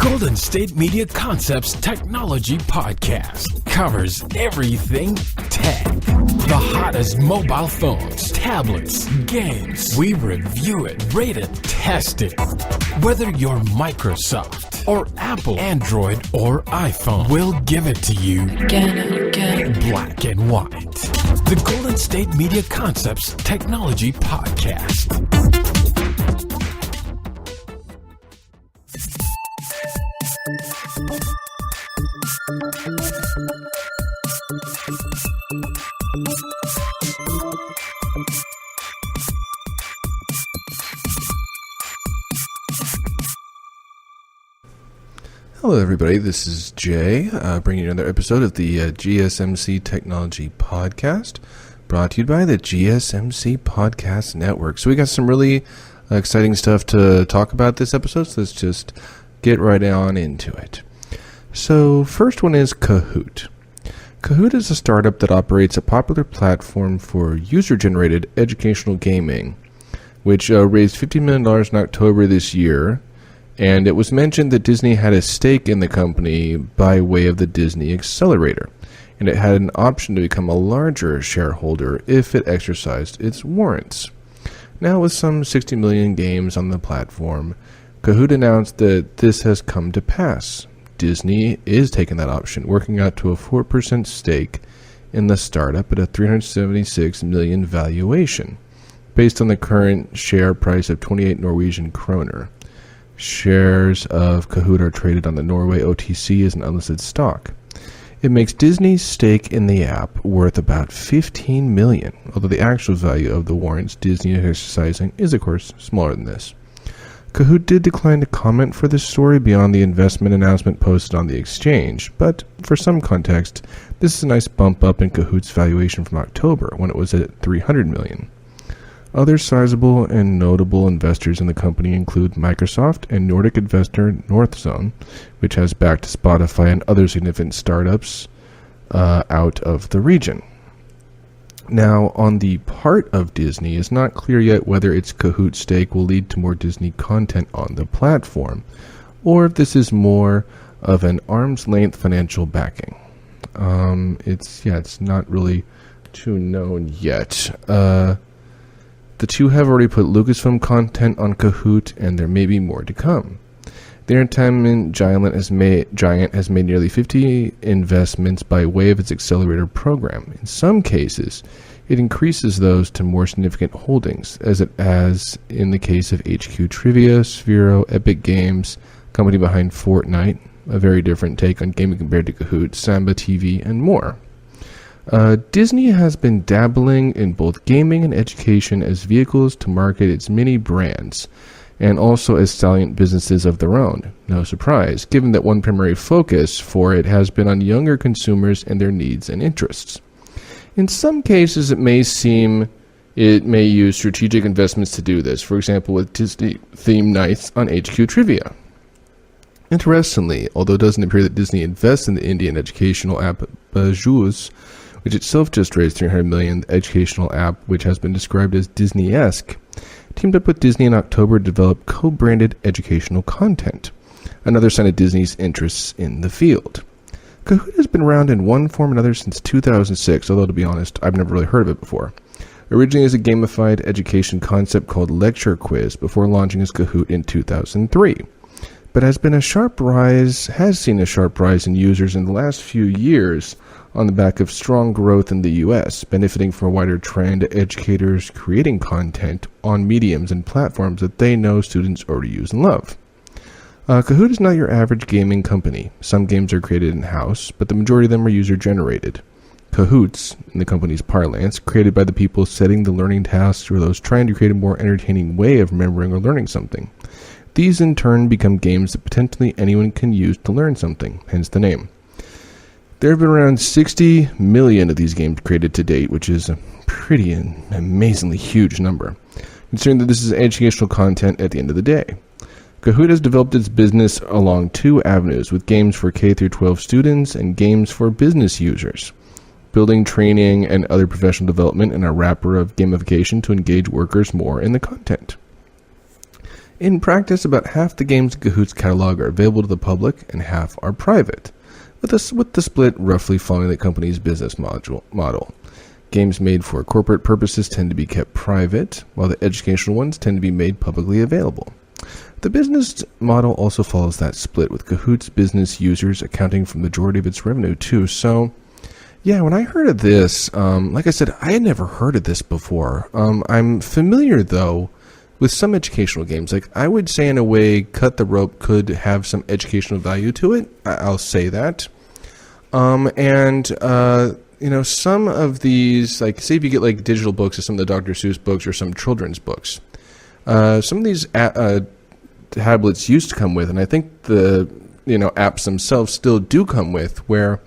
Golden State Media Concepts Technology Podcast covers everything tech. The hottest mobile phones, tablets, games. We review it, rate it, test it. Whether you're Microsoft or Apple, Android or iPhone, we'll give it to you again and again. Black and white. The Golden State Media Concepts Technology Podcast. Hello everybody, this is Jay, bringing you another episode of the GSMC Technology Podcast, brought to you by the GSMC Podcast Network. So we got some really exciting stuff to talk about this episode, so let's just get right on into it. So first one is Kahoot. Kahoot is a startup that operates a popular platform for user-generated educational gaming, which raised $50 million in October this year. And it was mentioned that Disney had a stake in the company by way of the Disney Accelerator, and it had an option to become a larger shareholder if it exercised its warrants. Now, with some 60 million games on the platform, Kahoot announced that this has come to pass. Disney is taking that option, working out to a 4% stake in the startup at a $376 million valuation, based on the current share price of 28 Norwegian kroner. Shares of Kahoot are traded on the Norway OTC as an unlisted stock. It makes Disney's stake in the app worth about $15 million, although the actual value of the warrants Disney is exercising is, of course, smaller than this. Kahoot did decline to comment for this story beyond the investment announcement posted on the exchange, but for some context, this is a nice bump up in Kahoot's valuation from October, when it was at $300 million. Other sizable and notable investors in the company include Microsoft and Nordic investor Northzone, which has backed Spotify and other significant startups out of the region. Now, on the part of Disney, it's not clear yet whether its Kahoot stake will lead to more Disney content on the platform, or if this is more of an arm's length financial backing. It's not really too known yet. The two have already put Lucasfilm content on Kahoot, and there may be more to come. The entertainment giant has made nearly 50 investments by way of its accelerator program. In some cases, it increases those to more significant holdings, as in the case of HQ Trivia, Sphero, Epic Games, company behind Fortnite, a very different take on gaming compared to Kahoot, Samba TV, and more. Disney has been dabbling in both gaming and education as vehicles to market its many brands, and also as salient businesses of their own. No surprise, given that one primary focus for it has been on younger consumers and their needs and interests. In some cases, it may use strategic investments to do this, for example with Disney-themed nights on HQ Trivia. Interestingly, although it doesn't appear that Disney invests in the Indian educational app Bajuz, which itself just raised $300 million, the educational app, which has been described as Disney-esque, teamed up with Disney in October to develop co-branded educational content, another sign of Disney's interests in the field. Kahoot has been around in one form or another since 2006, although to be honest, I've never really heard of it before. Originally as a gamified education concept called Lecture Quiz before launching as Kahoot in 2003. But has seen a sharp rise in users in the last few years on the back of strong growth in the U.S., benefiting from a wider trend of educators creating content on mediums and platforms that they know students already use and love. Kahoot is not your average gaming company. Some games are created in-house, but the majority of them are user-generated. Kahoots, in the company's parlance, created by the people setting the learning tasks or those trying to create a more entertaining way of remembering or learning something. These in turn become games that potentially anyone can use to learn something, hence the name. There have been around 60 million of these games created to date, which is a pretty and amazingly huge number, considering that this is educational content at the end of the day. Kahoot has developed its business along two avenues, with games for K-12 students and games for business users, building training and other professional development, and a wrapper of gamification to engage workers more in the content. In practice, about half the games in Kahoot's catalog are available to the public and half are private, with the split roughly following the company's business model. Games made for corporate purposes tend to be kept private, while the educational ones tend to be made publicly available. The business model also follows that split, with Kahoot's business users accounting for the majority of its revenue too. So, yeah, when I heard of this, like I said, I had never heard of this before. I'm familiar, though, with some educational games. Like, I would say, in a way, Cut the Rope could have some educational value to it. I'll say that. Some of these, like, say if you get, like, digital books or some of the Dr. Seuss books or some children's books, some of these tablets used to come with, and I think the, apps themselves still do come with, where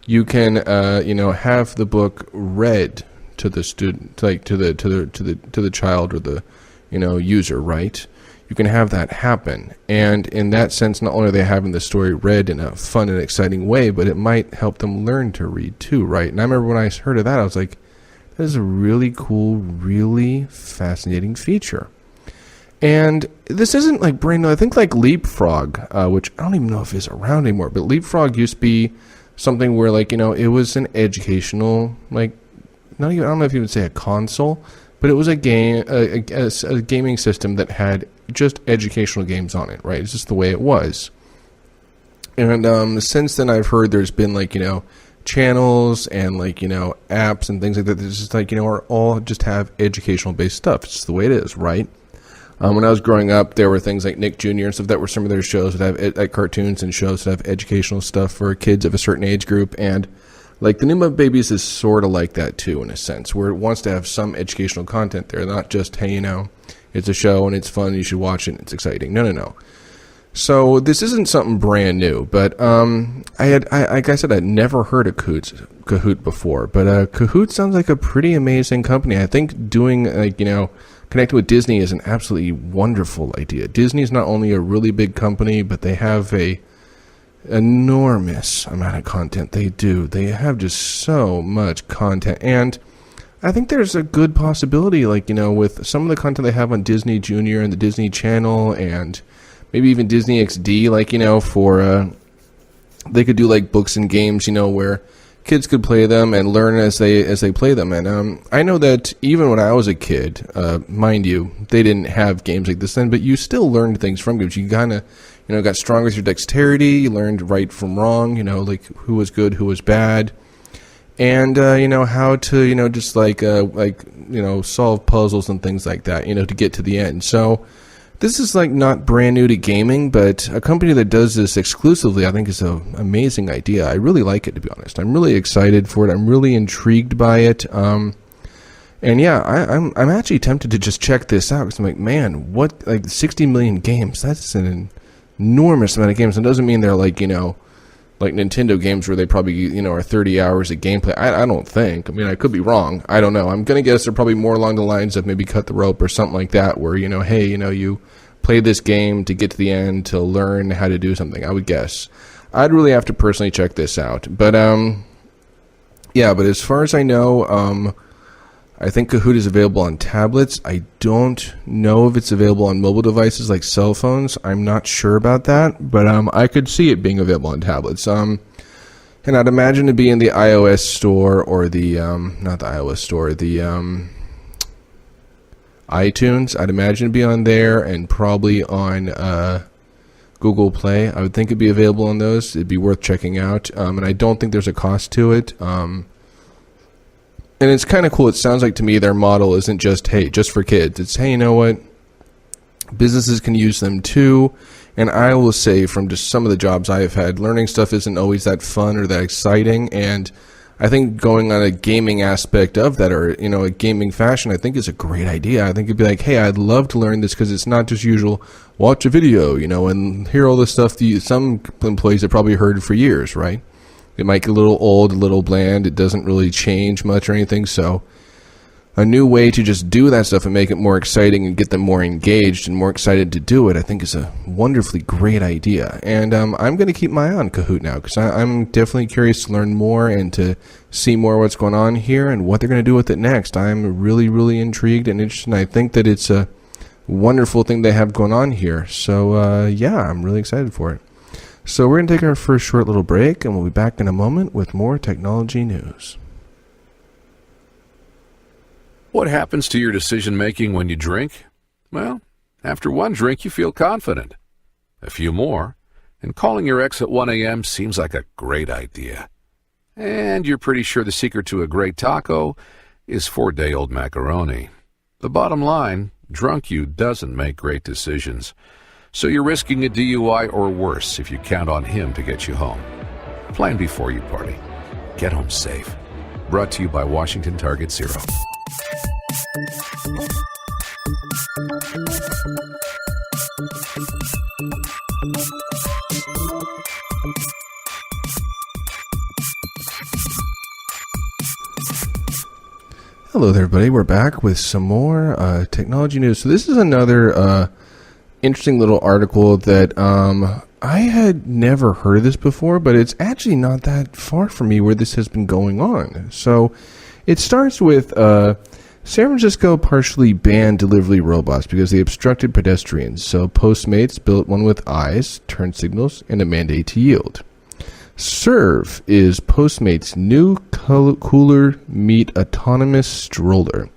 you can, have the book read to the student, like to the child or the, user, right? You can have that happen, and in that sense, not only are they having the story read in a fun and exciting way, but it might help them learn to read too, right? And I remember when I heard of that, I was like, that is a really cool, really fascinating feature. And this isn't like brand new. I think like Leapfrog, which I don't even know if it's around anymore, but Leapfrog used to be something where, like, it was an educational, like, not even, I don't know if you would say a console, but it was a game, a gaming system that had just educational games on it, right? It's just the way it was. And since then, I've heard there's been, like, channels and, like, apps and things like that. It's just like, are all just have educational based stuff. It's just the way it is, right? When I was growing up, there were things like Nick Jr. and stuff that were some of their shows that have cartoons and shows that have educational stuff for kids of a certain age group. And like the New Muppet Babies is sort of like that too, in a sense, where it wants to have some educational content there, not just, hey, it's a show and it's fun, you should watch it, and it's exciting. No. So this isn't something brand new, but like I said, I'd never heard of Kahoot before, but Kahoot sounds like a pretty amazing company. I think doing, like, connecting with Disney is an absolutely wonderful idea. Disney is not only a really big company, but they have a enormous amount of content. They have just so much content, and I think there's a good possibility, like, with some of the content they have on Disney Junior and the Disney Channel, and maybe even Disney XD, like, for they could do like books and games, where kids could play them and learn as they play them. And I know that even when I was a kid, mind you, they didn't have games like this then, but you still learned things from games. You kind of, got stronger with your dexterity. You learned right from wrong, like who was good, who was bad. And, how to, just like, solve puzzles and things like that, to get to the end. So this is like not brand new to gaming, but a company that does this exclusively, I think, is an amazing idea. I really like it, to be honest. I'm really excited for it. I'm really intrigued by it. And yeah, I'm actually tempted to just check this out, because I'm like, man, what, like 60 million games? That's an enormous amount of games. It doesn't mean they're like, like Nintendo games where they probably, are 30 hours of gameplay. I don't think. I mean, I could be wrong. I don't know. I'm going to guess they're probably more along the lines of maybe Cut the Rope or something like that, where, hey, you play this game to get to the end to learn how to do something, I would guess. I'd really have to personally check this out. But, yeah, but as far as I know, I think Kahoot is available on tablets. I don't know if it's available on mobile devices like cell phones. I'm not sure about that, but I could see it being available on tablets. And I'd imagine to be in the iOS store or the not the iOS store, the iTunes. I'd imagine to be on there, and probably on Google Play. I would think it'd be available on those. It'd be worth checking out. And I don't think there's a cost to it. And it's kind of cool. It sounds like to me their model isn't just, hey, just for kids. It's, hey, you know what? Businesses can use them too. And I will say, from just some of the jobs I have had, learning stuff isn't always that fun or that exciting. And I think going on a gaming aspect of that, or, a gaming fashion, I think is a great idea. I think it'd be like, hey, I'd love to learn this, because it's not just usual, watch a video, and hear all this stuff that some employees have probably heard for years, right? It might get a little old, a little bland. It doesn't really change much or anything. So a new way to just do that stuff and make it more exciting and get them more engaged and more excited to do it, I think, is a wonderfully great idea. And I'm going to keep my eye on Kahoot now, because I'm definitely curious to learn more and to see more what's going on here and what they're going to do with it next. I'm really, really intrigued and interested. And I think that it's a wonderful thing they have going on here. So, yeah, I'm really excited for it. So we're going to take our first short little break, and we'll be back in a moment with more technology news. What happens to your decision-making when you drink? Well, after one drink, you feel confident. A few more, and calling your ex at 1 a.m. seems like a great idea. And you're pretty sure the secret to a great taco is 4-day-old macaroni. The bottom line, drunk you doesn't make great decisions. So you're risking a DUI or worse if you count on him to get you home. Plan before you party. Get home safe. Brought to you by Washington Target Zero. Hello there, everybody. We're back with some more technology news. So this is another interesting little article that I had never heard of this before, but it's actually not that far from me where this has been going on. So it starts with San Francisco partially banned delivery robots because they obstructed pedestrians. So Postmates built one with eyes, turn signals, and a mandate to yield. Serve is Postmates' new cooler meet autonomous stroller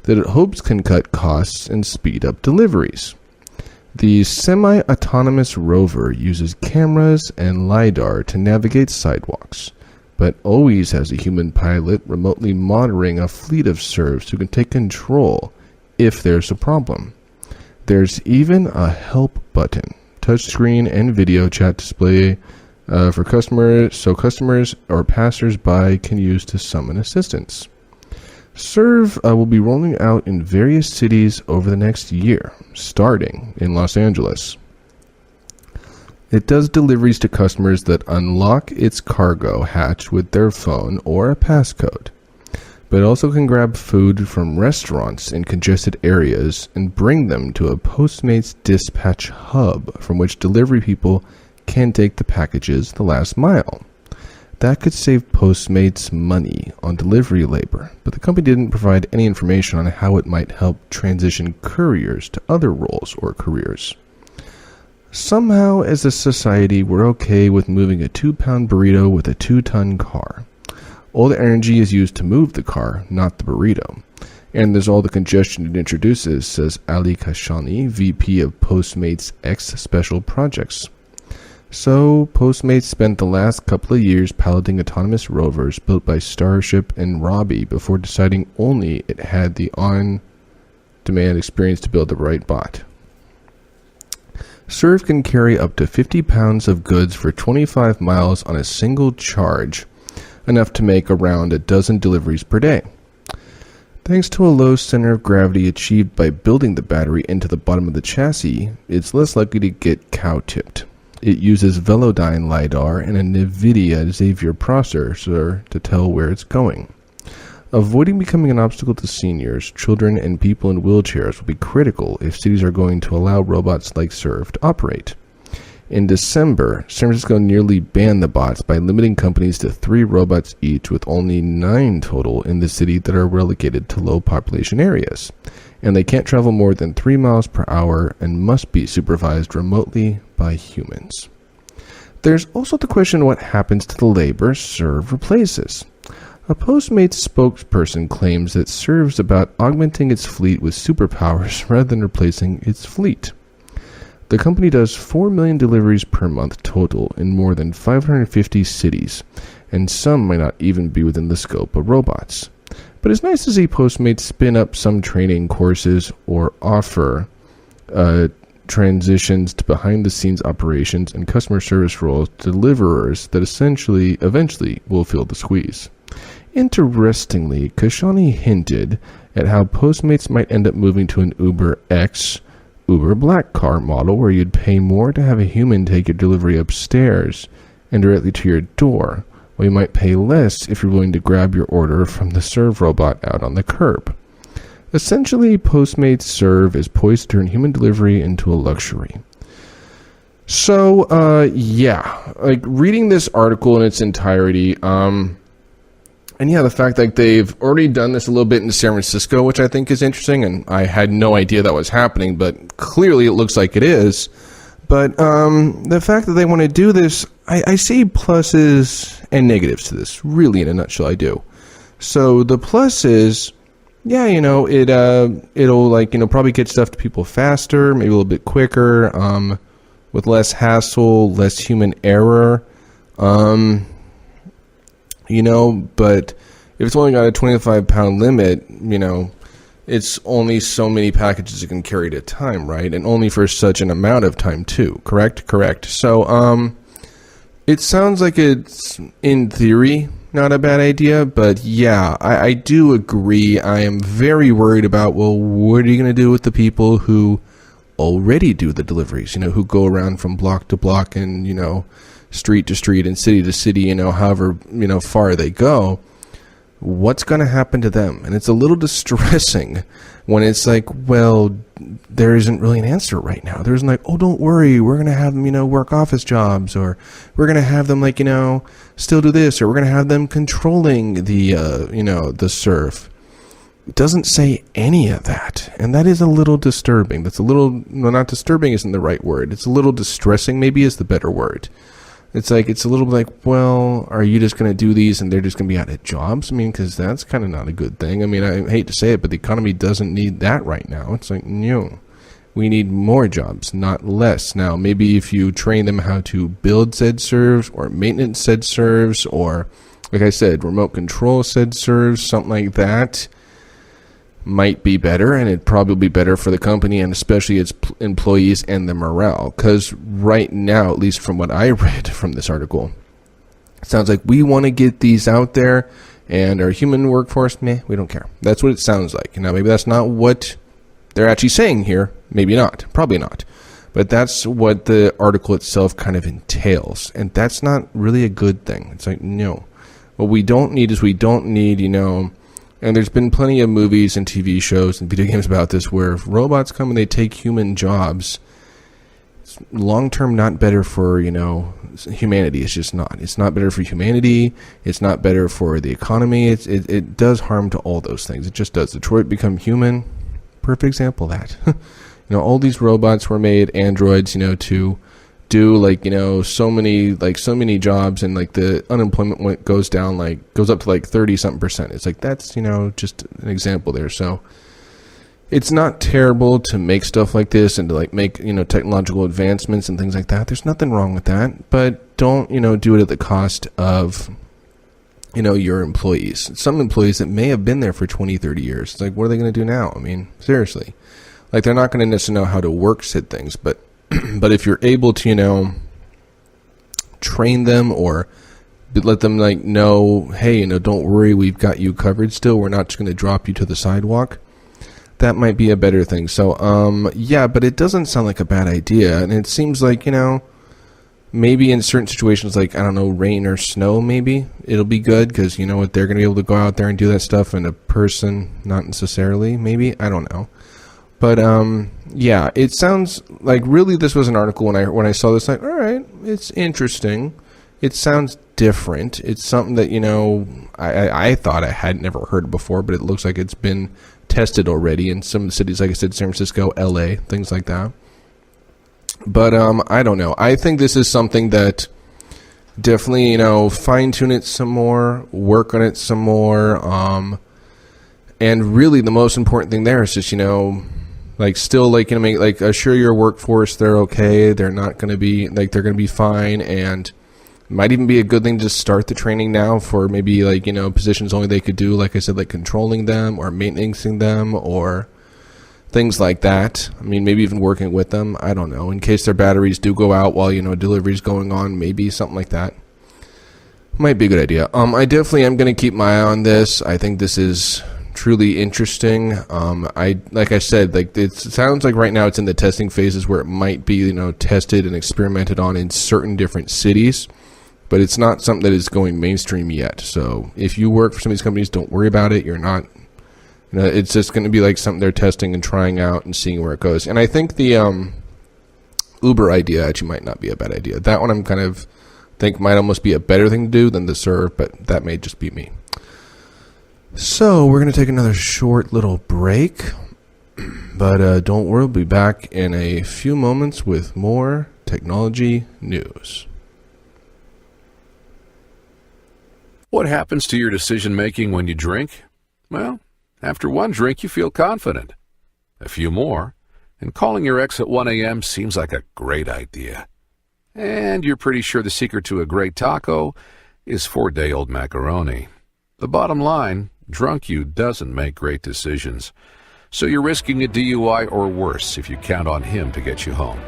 that it hopes can cut costs and speed up deliveries. The semi-autonomous rover uses cameras and LiDAR to navigate sidewalks, but always has a human pilot remotely monitoring a fleet of serves who can take control if there's a problem. There's even a help button, touchscreen and video chat display for customers, so customers or passers-by can use to summon assistance. Serve will be rolling out in various cities over the next year, starting in Los Angeles. It does deliveries to customers that unlock its cargo hatch with their phone or a passcode, but also can grab food from restaurants in congested areas and bring them to a Postmates dispatch hub from which delivery people can take the packages the last mile. That could save Postmates money on delivery labor, but the company didn't provide any information on how it might help transition couriers to other roles or careers. Somehow, as a society, we're okay with moving a 2-pound burrito with a 2-ton car. All the energy is used to move the car, not the burrito. And there's all the congestion it introduces, says Ali Kashani, VP of Postmates X Special Projects. So, Postmates spent the last couple of years piloting autonomous rovers built by Starship and Robbie before deciding only it had the on-demand experience to build the right bot. Serve can carry up to 50 pounds of goods for 25 miles on a single charge, enough to make around a dozen deliveries per day. Thanks to a low center of gravity achieved by building the battery into the bottom of the chassis, it's less likely to get cow-tipped. It uses Velodyne LiDAR and a NVIDIA Xavier processor to tell where it's going. Avoiding becoming an obstacle to seniors, children, and people in wheelchairs will be critical if cities are going to allow robots like Serve to operate. In December, San Francisco nearly banned the bots by limiting companies to 3 robots each, with only 9 total in the city that are relegated to low population areas. And they can't travel more than 3 miles per hour and must be supervised remotely by humans. There's also the question what happens to the labor Serve replaces. A Postmates spokesperson claims that Serve's about augmenting its fleet with superpowers rather than replacing its fleet. The company does 4 million deliveries per month total in more than 550 cities, and some might not even be within the scope of robots. But it's nice to see Postmates spin up some training courses or offer transitions to behind-the-scenes operations and customer service roles to deliverers that eventually will feel the squeeze. Interestingly, Kashani hinted at how Postmates might end up moving to an Uber X, Uber Black car model where you'd pay more to have a human take your delivery upstairs and directly to your door, while you might pay less if you're willing to grab your order from the Serve robot out on the curb. Essentially, Postmates Serve is poised to turn human delivery into a luxury. So, reading this article in its entirety, And yeah, the fact that they've already done this a little bit in San Francisco, which I think is interesting, and I had no idea that was happening, but clearly it looks like it is. But the fact that they want to do this, I see pluses and negatives to this, really in a nutshell, I do. So the plus is, yeah, it'll like, probably get stuff to people faster, maybe a little bit quicker, with less hassle, less human error. But if it's only got a 25-pound limit, it's only so many packages it can carry at a time, right? And only for such an amount of time, too. Correct. So, it sounds like it's, in theory, not a bad idea. But, yeah, I do agree. I am very worried about, well, what are you going to do with the people who already do the deliveries, who go around from block to block and, street to street and city to city, however, far they go. What's going to happen to them? And it's a little distressing when it's like, well, there isn't really an answer right now. There isn't like, oh, don't worry, we're going to have them, work office jobs, or we're going to have them still do this, or we're going to have them controlling the, the surf. It doesn't say any of that. And that is a little disturbing. That's a little, not disturbing isn't the right word. It's a little distressing, maybe is the better word. It's a little bit like, well, are you just going to do these and they're just going to be out of jobs? I mean, because that's kind of not a good thing. I mean, I hate to say it, but the economy doesn't need that right now. It's like, no, we need more jobs, not less. Now, maybe if you train them how to build said serves or maintenance said serves or, like I said, remote control said serves, something like that, might be better, and it'd probably be better for the company and especially its employees and the morale. Because right now, at least from what I read from this article, it sounds like we want to get these out there, and our human workforce, we don't care. That's what it sounds like. Now, maybe that's not what they're actually saying here. Maybe not. Probably not. But that's what the article itself kind of entails, and that's not really a good thing. It's like, no. What we don't need, and there's been plenty of movies and TV shows and video games about this where if robots come and they take human jobs, it's long-term not better for, humanity. It's just not. It's not better for humanity. It's not better for the economy. It does harm to all those things. It just does. Detroit Become Human, perfect example of that. All these robots were made, androids, to do so many jobs, and the unemployment goes up to 30-something%. It's like, that's just an example there. So it's not terrible to make stuff like this and to make technological advancements and things like that. There's nothing wrong with that, but don't do it at the cost of your employees. Some employees that may have been there for 20-30 years. It's like, what are they going to do now? I mean, seriously, they're not going to necessarily know how to work said things, but if you're able to, train them or let them know, hey, don't worry, we've got you covered still. We're not just going to drop you to the sidewalk. That might be a better thing. So, yeah, but it doesn't sound like a bad idea. And it seems like, maybe in certain situations rain or snow, maybe it'll be good because, they're going to be able to go out there and do that stuff, and a person not necessarily, maybe. I don't know. But yeah, it sounds like really this was an article when I saw this, all right, it's interesting. It sounds different. It's something that I thought I had never heard before, but it looks like it's been tested already in some cities, like I said, San Francisco, LA, things like that. But I don't know. I think this is something that definitely fine tune it some more, work on it some more, and really the most important thing there is just still assure your workforce they're okay, they're not going to be they're going to be fine, and it might even be a good thing to start the training now for maybe positions only they could do, like I said, controlling them or maintaining them or things like that. I mean, maybe even working with them, I don't know, in case their batteries do go out while delivery's going on, maybe something like that might be a good idea. I definitely am going to keep my eye on this. I think this is truly interesting. Like I said, it sounds like right now it's in the testing phases where it might be tested and experimented on in certain different cities, but it's not something that is going mainstream yet. So if you work for some of these companies, don't worry about it. You're not, it's just going to be something they're testing and trying out and seeing where it goes. And I think the Uber idea actually might not be a bad idea. That one I'm kind of think might almost be a better thing to do than the serve, but that may just be me. So we're going to take another short little break, but don't worry, we'll be back in a few moments with more technology news. What happens to your decision-making when you drink? Well, after one drink, you feel confident. A few more, and calling your ex at 1 a.m. seems like a great idea. And you're pretty sure the secret to a great taco is 4-day-old macaroni. The bottom line, drunk you doesn't make great decisions. So you're risking a DUI or worse if you count on him to get you home.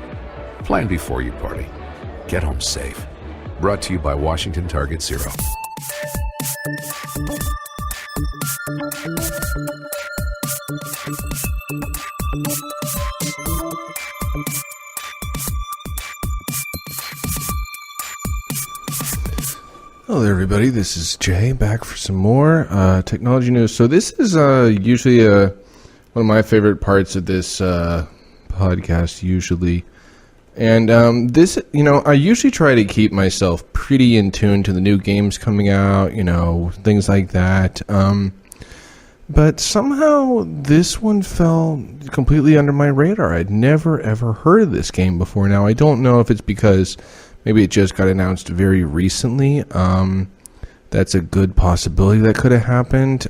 Plan before you party. Get home safe. Brought to you by Washington Target Zero. Hello there, everybody. This is Jay, back for some more technology news. So this is usually one of my favorite parts of this podcast, usually. And this, I usually try to keep myself pretty in tune to the new games coming out, things like that. But somehow this one fell completely under my radar. I'd never, ever heard of this game before. Now, I don't know if it's because maybe it just got announced very recently. That's a good possibility that could have happened.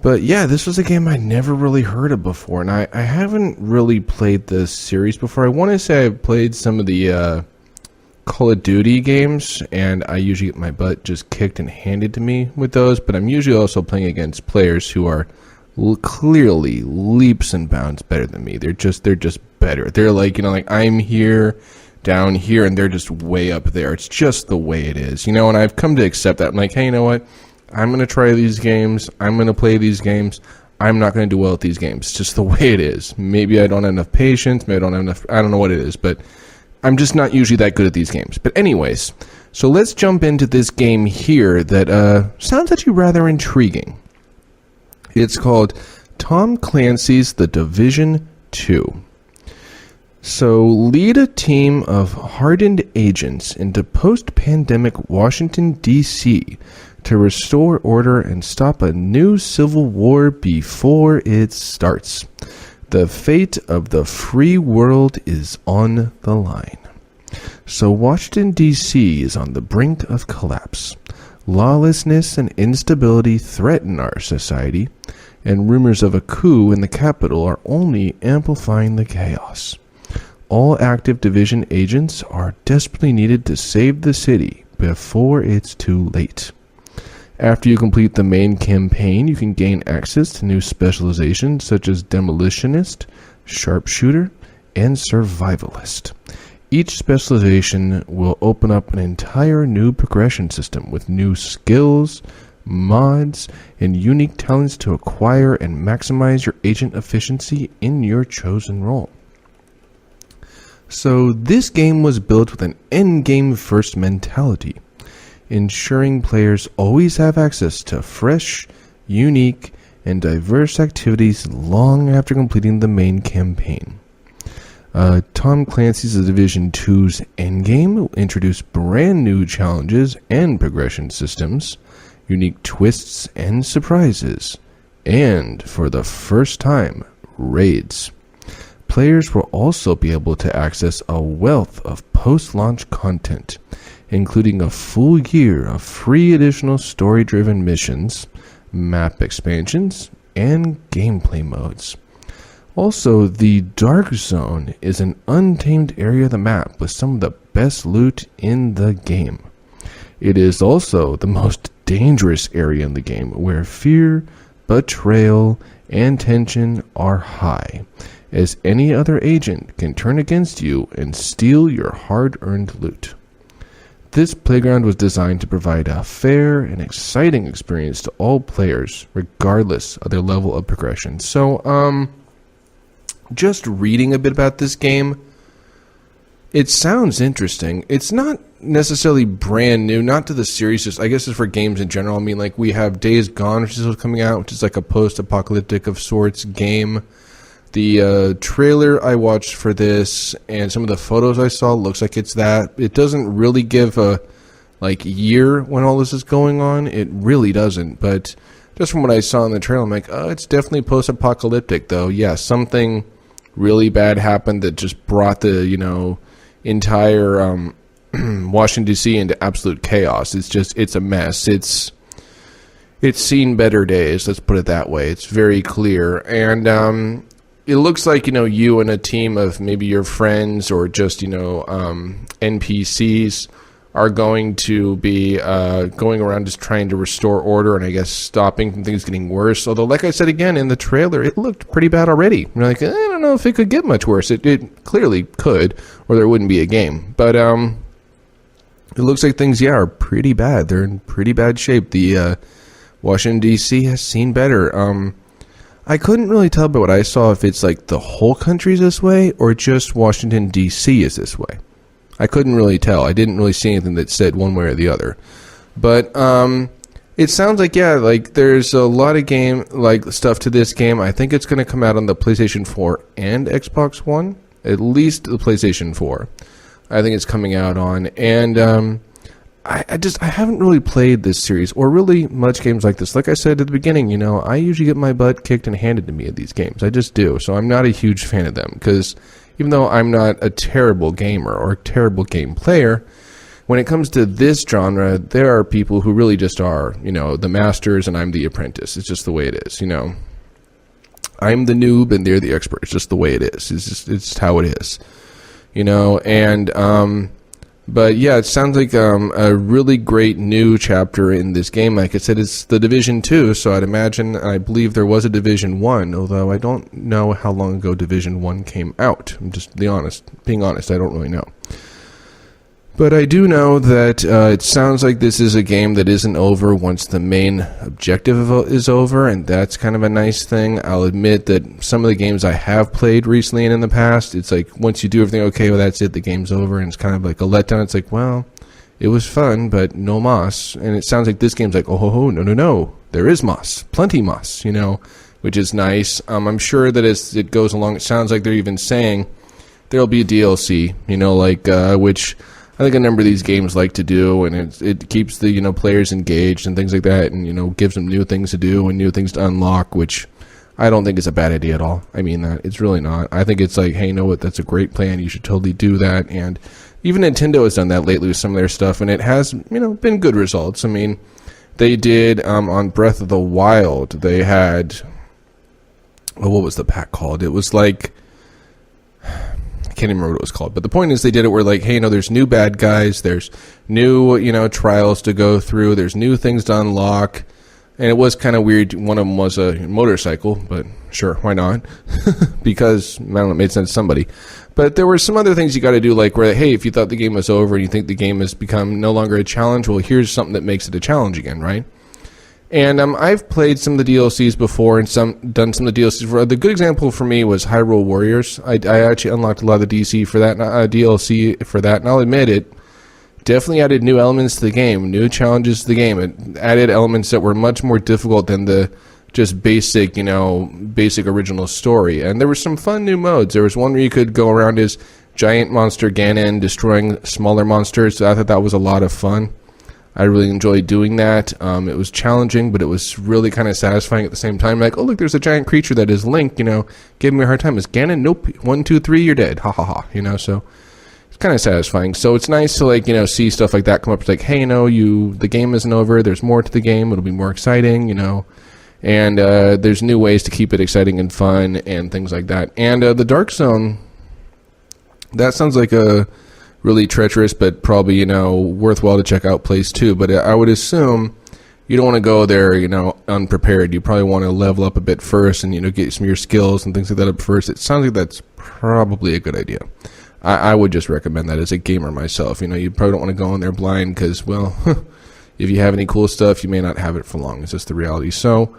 But yeah, this was a game I never really heard of before. And I haven't really played this series before. I want to say I've played some of the Call of Duty games, and I usually get my butt just kicked and handed to me with those. But I'm usually also playing against players who are clearly leaps and bounds better than me. They're just better. They're like, I'm here, down here, and they're just way up there. It's just the way it is, and I've come to accept that. I'm like, hey, you know what? I'm going to try these games. I'm going to play these games. I'm not going to do well at these games. It's just the way it is. Maybe I don't have enough patience. Maybe I don't have enough. I don't know what it is, but I'm just not usually that good at these games. But anyways, so let's jump into this game here that sounds actually rather intriguing. It's called Tom Clancy's The Division 2. So lead a team of hardened agents into post-pandemic Washington, D.C. to restore order and stop a new civil war before it starts. The fate of the free world is on the line. So Washington, D.C. is on the brink of collapse. Lawlessness and instability threaten our society, and rumors of a coup in the capital are only amplifying the chaos. All active division agents are desperately needed to save the city before it's too late. After you complete the main campaign, you can gain access to new specializations such as Demolitionist, Sharpshooter, and Survivalist. Each specialization will open up an entire new progression system with new skills, mods, and unique talents to acquire and maximize your agent efficiency in your chosen role. So this game was built with an endgame first mentality, ensuring players always have access to fresh, unique, and diverse activities long after completing the main campaign. Tom Clancy's The Division 2's endgame will introduce brand new challenges and progression systems, unique twists and surprises, and, for the first time, raids. Players will also be able to access a wealth of post-launch content, including a full year of free additional story-driven missions, map expansions, and gameplay modes. Also, the Dark Zone is an untamed area of the map with some of the best loot in the game. It is also the most dangerous area in the game, where fear, betrayal, and tension are high, as any other agent can turn against you and steal your hard-earned loot. This playground was designed to provide a fair and exciting experience to all players, regardless of their level of progression. So, just reading a bit about this game, it sounds interesting. It's not necessarily brand new, not to the series, just I guess it's for games in general. I mean, like, we have Days Gone, which is still coming out, which is like a post-apocalyptic of sorts game. The trailer I watched for this and some of the photos I saw looks like it's that. It doesn't really give a year when all this is going on. It really doesn't. But just from what I saw in the trailer, I'm like, oh, it's definitely post-apocalyptic, though. Yeah, something really bad happened that just brought the, entire Washington, D.C. into absolute chaos. It's a mess. It's seen better days, let's put it that way. It's very clear. And it looks like, you and a team of maybe your friends or just, NPCs are going to be going around just trying to restore order and I guess stopping from things getting worse. Although, like I said again, in the trailer, it looked pretty bad already. You're like, I don't know if it could get much worse. It clearly could, or there wouldn't be a game. But it looks like things, are pretty bad. They're in pretty bad shape. The Washington, D.C. has seen better. I couldn't really tell by what I saw if it's like the whole country's this way or just Washington, D.C. is this way. I couldn't really tell. I didn't really see anything that said one way or the other. But it sounds like, there's a lot of stuff to this game. I think it's going to come out on the PlayStation 4 and Xbox One. At least the PlayStation 4. I think it's coming out on. And I haven't really played this series or really much games like this. Like I said at the beginning, I usually get my butt kicked and handed to me at these games. I just do. So I'm not a huge fan of them because even though I'm not a terrible gamer or a terrible game player, when it comes to this genre, there are people who really just are, the masters and I'm the apprentice. It's just the way it is, I'm the noob and they're the expert. It's just the way it is. It's just how it is, But yeah, it sounds like a really great new chapter in this game. Like I said, it's the Division 2, so I'd imagine, I believe there was a Division 1, although I don't know how long ago Division 1 came out. I'm just being honest, I don't really know. But I do know that it sounds like this is a game that isn't over once the main objective is over, and that's kind of a nice thing. I'll admit that some of the games I have played recently and in the past, it's like once you do everything okay, well that's it, the game's over, and it's kind of like a letdown. It's like, well, it was fun, but no mas. And it sounds like this game's like, no, there is mas, plenty mas, which is nice. I'm sure that as it goes along, it sounds like they're even saying there'll be a DLC, which I think a number of these games like to do, and it keeps the players engaged and things like that, and gives them new things to do and new things to unlock, which I don't think is a bad idea at all. I mean that it's really not. I think it's like, hey, you know what? That's a great plan. You should totally do that. And even Nintendo has done that lately with some of their stuff, and it has been good results. I mean, they did on Breath of the Wild. They had what was the pack called? It was like, I can't even remember what it was called, but the point is they did it where like, hey, there's new bad guys, there's new, trials to go through, there's new things to unlock, and it was kind of weird. One of them was a motorcycle, but sure, why not? Because, I don't know, it made sense to somebody. But there were some other things you got to do, like where, hey, if you thought the game was over and you think the game has become no longer a challenge, well, here's something that makes it a challenge again, right? And I've played some of the DLCs before and done some of the DLCs before. The good example for me was Hyrule Warriors. I actually unlocked a lot of the DLC for that, DLC for that, and I'll admit it definitely added new elements to the game, new challenges to the game. It added elements that were much more difficult than the just basic original story. And there were some fun new modes. There was one where you could go around as giant monster Ganon destroying smaller monsters. So I thought that was a lot of fun. I really enjoyed doing that. It was challenging, but it was really kind of satisfying at the same time. Like, oh, look, there's a giant creature that is Link, giving me a hard time. Is Ganon? Nope. 1, 2, 3, you're dead. Ha, ha, ha. So it's kind of satisfying. So it's nice to, see stuff like that come up. It's like, hey, the game isn't over. There's more to the game. It'll be more exciting, And there's new ways to keep it exciting and fun and things like that. And the Dark Zone, that sounds like a really treacherous, but probably, worthwhile to check out place too. But I would assume you don't want to go there, unprepared. You probably want to level up a bit first and, get some of your skills and things like that up first. It sounds like that's probably a good idea. I would just recommend that as a gamer myself. You probably don't want to go in there blind because, well, if you have any cool stuff, you may not have it for long. It's just the reality. So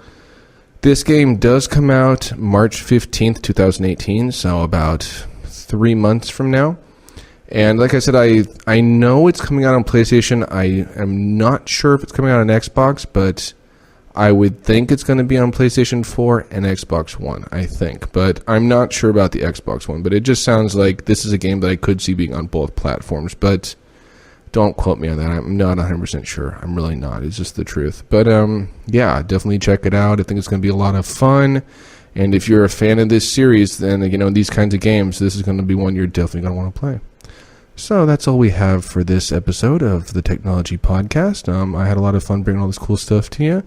this game does come out March 15th, 2018, so about 3 months from now. And like I said, I know it's coming out on PlayStation. I am not sure if it's coming out on Xbox, but I would think it's going to be on PlayStation 4 and Xbox One, I think. But I'm not sure about the Xbox One. But it just sounds like this is a game that I could see being on both platforms. But Don't quote me on that. I'm not 100% sure. I'm really not. It's just the truth. But yeah, definitely check it out. I think it's going to be a lot of fun. And if you're a fan of this series, then these kinds of games, this is going to be one you're definitely going to want to play. So that's all we have for this episode of the Technology Podcast. I had a lot of fun bringing all this cool stuff to you.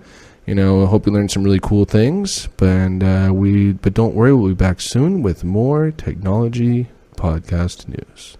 I hope you learned some really cool things. But don't worry, we'll be back soon with more Technology Podcast news.